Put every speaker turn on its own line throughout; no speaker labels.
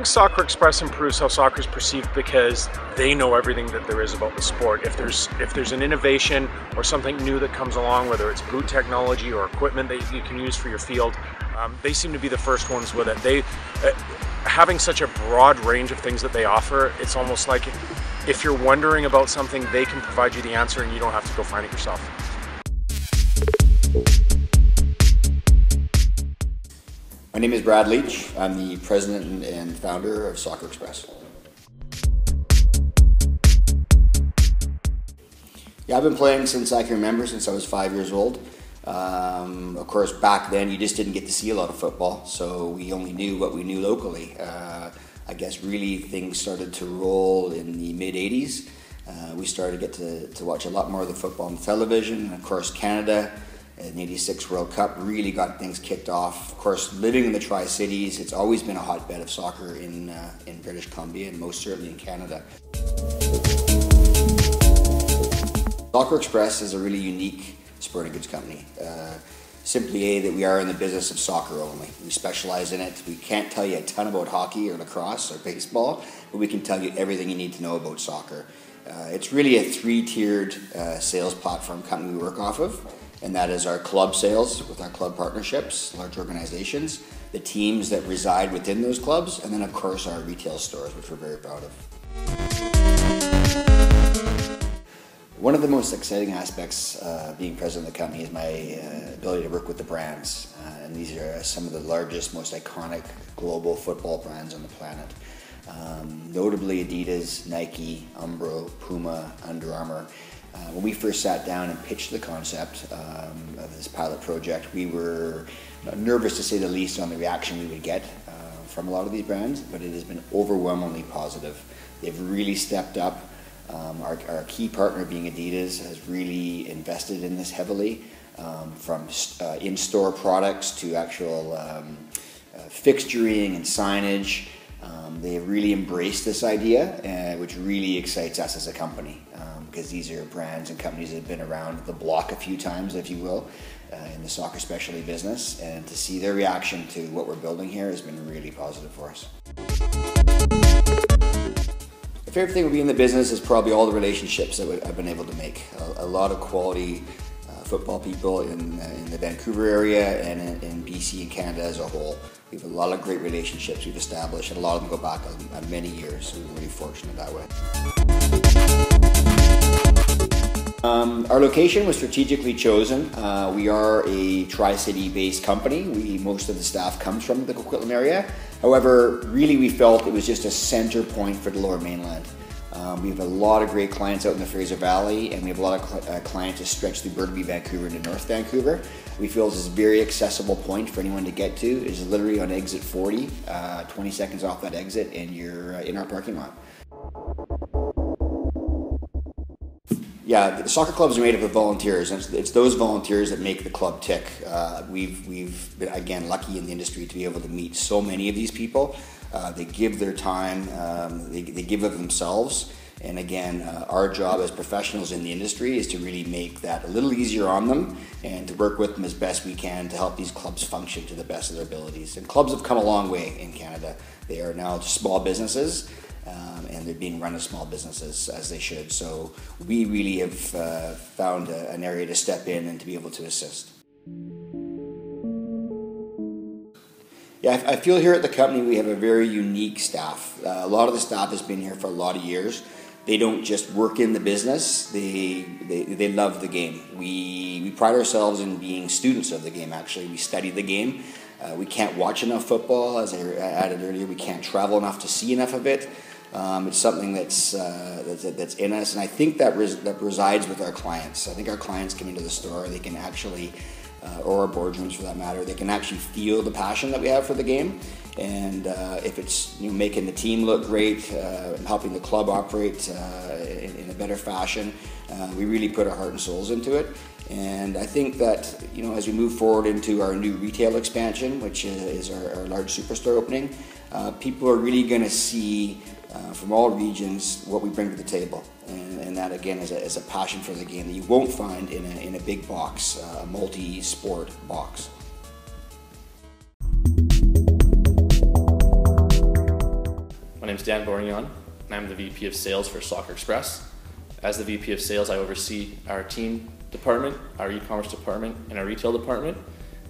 think Soccer Express improves how soccer is perceived because they know everything that there is about the sport. If there's an innovation or something new that comes along, whether it's boot technology or equipment that you can use for your field, they seem to be the first ones with it. Having such a broad range of things that they offer, it's almost like if you're wondering about something, they can provide you the answer and you don't have to go find it yourself.
My name is Brad Leitch. I'm the president and founder of Soccer Express. Yeah, I've been playing since I can remember, since I was 5 years old. Of course, back then you just didn't get to see a lot of football, so we only knew what we knew locally. I guess really things started to roll in the mid-'80s. We started to get to watch a lot more of the football on television, and of course Canada in the '86 World Cup really got things kicked off. Of course, living in the Tri-Cities, it's always been a hotbed of soccer in British Columbia and most certainly in Canada. Soccer Express is a really unique sporting goods company. Simply that we are in the business of soccer only. We specialize in it. We can't tell you a ton about hockey or lacrosse or baseball, but we can tell you everything you need to know about soccer. It's really a three-tiered sales platform company we work off of. And that is our club sales with our club partnerships, large organizations, the teams that reside within those clubs, and then of course our retail stores, which we're very proud of. One of the most exciting aspects of being president of the company is my ability to work with the brands. And these are some of the largest, most iconic global football brands on the planet. Notably Adidas, Nike, Umbro, Puma, Under Armour. When we first sat down and pitched the concept of this pilot project, we were nervous to say the least on the reaction we would get from a lot of these brands, but it has been overwhelmingly positive. They've really stepped up. Our key partner being Adidas has really invested in this heavily, from in-store products to actual fixturing and signage. They have really embraced this idea, which really excites us as a company, because these are brands and companies that have been around the block a few times, if you will, in the soccer specialty business, and to see their reaction to what we're building here has been really positive for us. The favorite thing with being in the business is probably all the relationships that I've been able to make. A lot of quality football people in the Vancouver area and in BC and Canada as a whole. We have a lot of great relationships we've established, and a lot of them go back many years, so we're really fortunate that way. Our location was strategically chosen. We are a Tri-City based company. Most of the staff comes from the Coquitlam area. However, really we felt it was just a center point for the Lower Mainland. We have a lot of great clients out in the Fraser Valley, and we have a lot of clients that stretch through Burnaby, Vancouver into North Vancouver. We feel this is a very accessible point for anyone to get to. It's literally on exit 40, 20 seconds off that exit, and you're in our parking lot. Yeah, the soccer clubs are made up of volunteers, and it's those volunteers that make the club tick. We've been, again, lucky in the industry to be able to meet so many of these people. They give their time, they give of themselves, and again, our job as professionals in the industry is to really make that a little easier on them and to work with them as best we can to help these clubs function to the best of their abilities. And clubs have come a long way in Canada. They are now small businesses, and they're being run as small businesses as they should. So we really have found an area to step in and to be able to assist. Yeah, I feel here at the company we have a very unique staff. A lot of the staff has been here for a lot of years. They don't just work in the business, they love the game. We pride ourselves in being students of the game, actually. We study the game. We can't watch enough football, as I added earlier. We can't travel enough to see enough of it. It's something that's in us, and I think that resides with our clients. I think our clients come into the store, they can actually, or our boardrooms for that matter, they can actually feel the passion that we have for the game. And if it's making the team look great, helping the club operate in a better fashion, we really put our heart and souls into it. And I think that as we move forward into our new retail expansion, which is our large superstore opening, people are really going to see from all regions what we bring to the table, and that again is a passion for the game that you won't find in a big box, a multi-sport box.
My name is Dan Bordingon, and I'm the VP of Sales for Soccer Express. As the VP of Sales, I oversee our team department, our e-commerce department, and our retail department.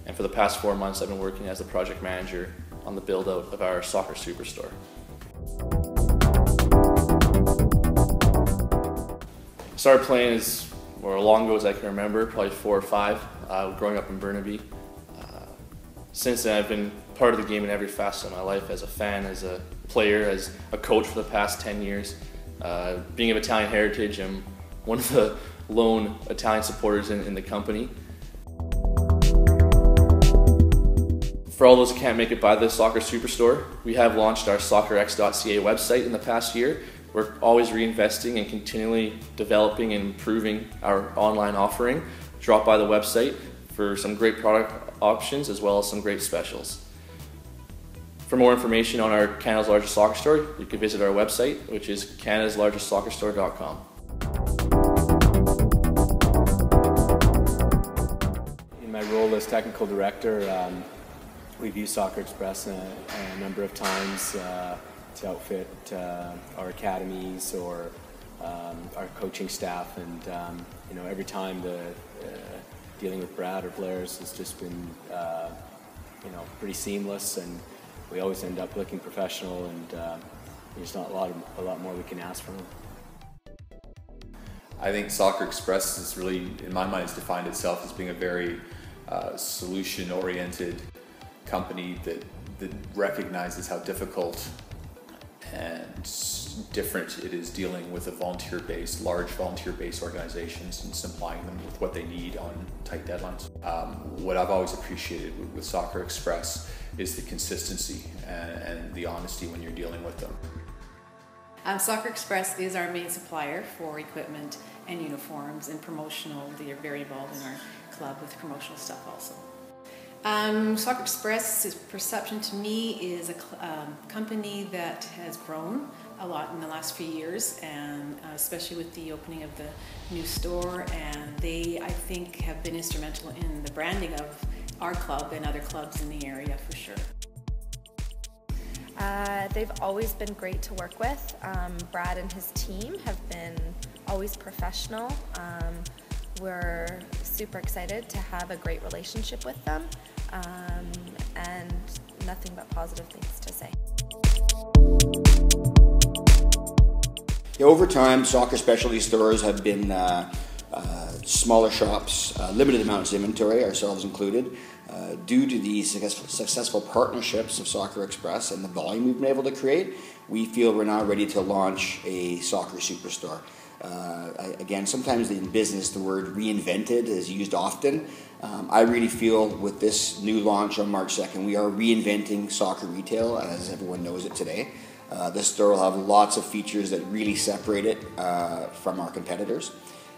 And for the past 4 months, I've been working as the project manager on the build-out of our Soccer Superstore. I started playing as long ago as I can remember, probably 4 or 5, growing up in Burnaby. Since then, I've been part of the game in every facet of my life, as a fan, as a player, as a coach for the past 10 years. Being of Italian heritage, I'm one of the lone Italian supporters in the company. For all those who can't make it by the Soccer Superstore, we have launched our soccerx.ca website in the past year. We're always reinvesting and continually developing and improving our online offering. Drop by the website for some great product options as well as some great specials. For more information on our Canada's largest soccer store, you can visit our website, which is canadaslargestsoccerstore.com.
In my role as technical director, we've used Soccer Express a number of times to outfit our academies or our coaching staff, and every time dealing with Brad or Blair's has just been pretty seamless, and we always end up looking professional, and there's not a lot more we can ask from them.
I think Soccer Express is really, in my mind, has defined itself as being a very solution-oriented company that recognizes how difficult and different it is dealing with large volunteer-based organizations and supplying them with what they need on tight deadlines. What I've always appreciated with Soccer Express is the consistency and the honesty when you're dealing with them.
Soccer Express is our main supplier for equipment and uniforms and promotional. They are very involved in our club with promotional stuff also. Soccer Express's perception to me is a company that has grown a lot in the last few years, and especially with the opening of the new store, and they, I think, have been instrumental in the branding of our club and other clubs in the area for sure.
They've always been great to work with. Brad and his team have been always professional. We're super excited to have a great relationship with them, and nothing but positive things to say.
Yeah, over time, soccer specialty stores have been smaller shops, limited amounts of inventory, ourselves included. Due to the successful partnerships of Soccer Express and the volume we've been able to create, we feel we're now ready to launch a Soccer Superstore. Again, sometimes in business the word reinvented is used often. I really feel with this new launch on March 2nd, we are reinventing soccer retail as everyone knows it today. This store will have lots of features that really separate it from our competitors.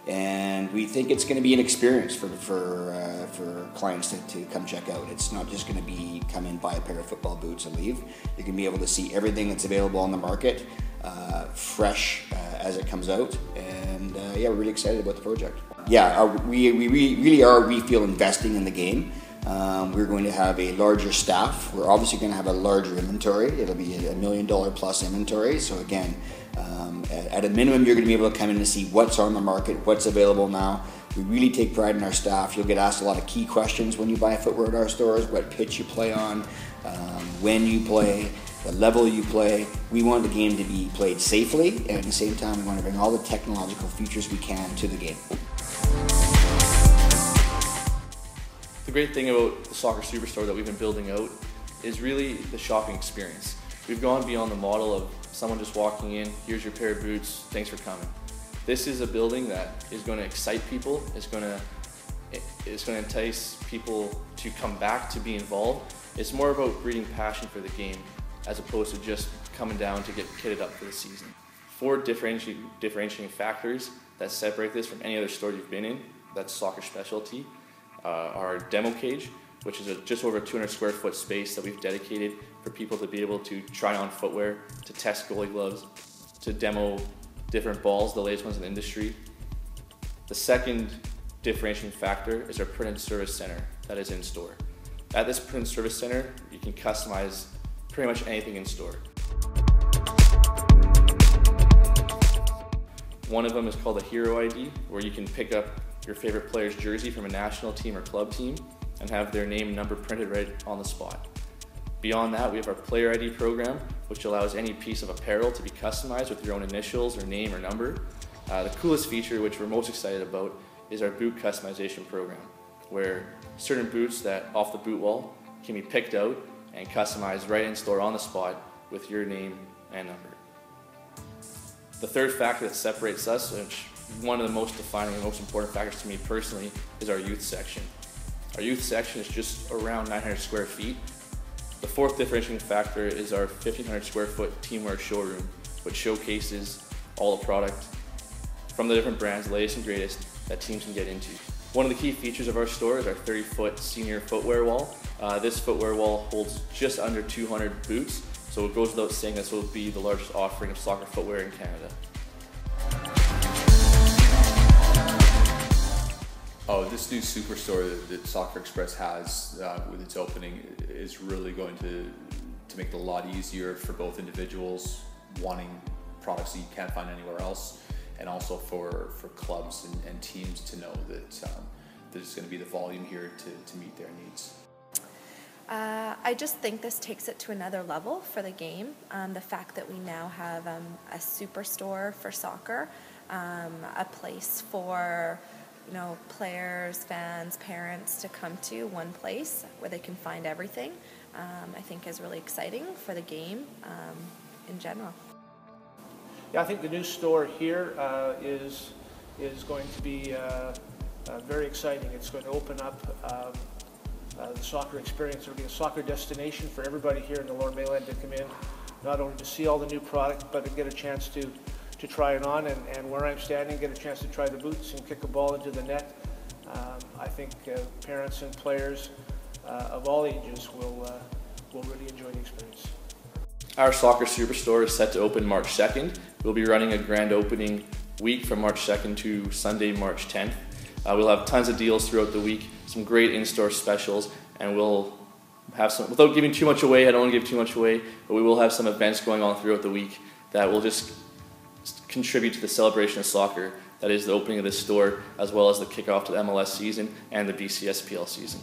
And we think it's going to be an experience for clients to come check out. It's not just going to be come in, buy a pair of football boots and leave. You're going to be able to see everything that's available on the market, fresh as it comes out. And yeah, we're really excited about the project. Yeah, we really are, we feel, investing in the game. We're going to have a larger staff. We're obviously going to have a larger inventory. It'll be a $1 million plus inventory. So again, at a minimum, you're going to be able to come in and see what's on the market, what's available now. We really take pride in our staff. You'll get asked a lot of key questions when you buy footwear at our stores: what pitch you play on, when you play, the level you play. We want the game to be played safely, and at the same time, we want to bring all the technological features we can to the game.
The great thing about the Soccer Superstore that we've been building out is really the shopping experience. We've gone beyond the model of someone just walking in, here's your pair of boots, thanks for coming. This is a building that is going to excite people, it's going to entice people to come back to be involved. It's more about breeding passion for the game as opposed to just coming down to get kitted up for the season. 4 differentiating factors that separate this from any other store you've been in, that's soccer specialty. Our demo cage, which is just over a 200 square foot space that we've dedicated for people to be able to try on footwear, to test goalie gloves, to demo different balls, the latest ones in the industry. The second differentiating factor is our print and service center that is in store. At this print and service center, you can customize pretty much anything in store. One of them is called a Hero ID, where you can pick up your favorite player's jersey from a national team or club team and have their name and number printed right on the spot. Beyond that, we have our Player ID program, which allows any piece of apparel to be customized with your own initials or name or number. The coolest feature, which we're most excited about, is our boot customization program, where certain boots that off the boot wall can be picked out and customized right in store on the spot with your name and number. The third factor that separates us, which one of the most defining and most important factors to me personally, is our youth section. Our youth section is just around 900 square feet. The fourth differentiating factor is our 1,500 square foot teamwear showroom, which showcases all the product from the different brands, the latest and greatest, that teams can get into. One of the key features of our store is our 30-foot senior footwear wall. This footwear wall holds just under 200 boots, so it goes without saying this will be the largest offering of soccer footwear in Canada.
Oh, this new superstore that Soccer Express has with its opening is really going to make it a lot easier for both individuals wanting products that you can't find anywhere else, and also for clubs and teams to know that there's going to be the volume here to meet their needs.
I just think this takes it to another level for the game. The fact that we now have a superstore for soccer, a place for players, fans, parents to come to, one place where they can find everything, I think is really exciting for the game in general.
Yeah, I think the new store here is going to be very exciting. It's going to open up the soccer experience. It'll be a soccer destination for everybody here in the Lower Mainland to come in, not only to see all the new product, but to get a chance to try it on, and where I'm standing, get a chance to try the boots and kick a ball into the net. I think parents and players of all ages will really enjoy the experience.
Our Soccer Superstore is set to open March 2nd. We'll be running a grand opening week from March 2nd to Sunday, March 10th. We'll have tons of deals throughout the week, some great in-store specials, and we'll have some, without giving too much away, I don't want to give too much away, but we will have some events going on throughout the week that will just contribute to the celebration of soccer. That is the opening of this store, as well as the kickoff to the MLS season and the BCSPL season.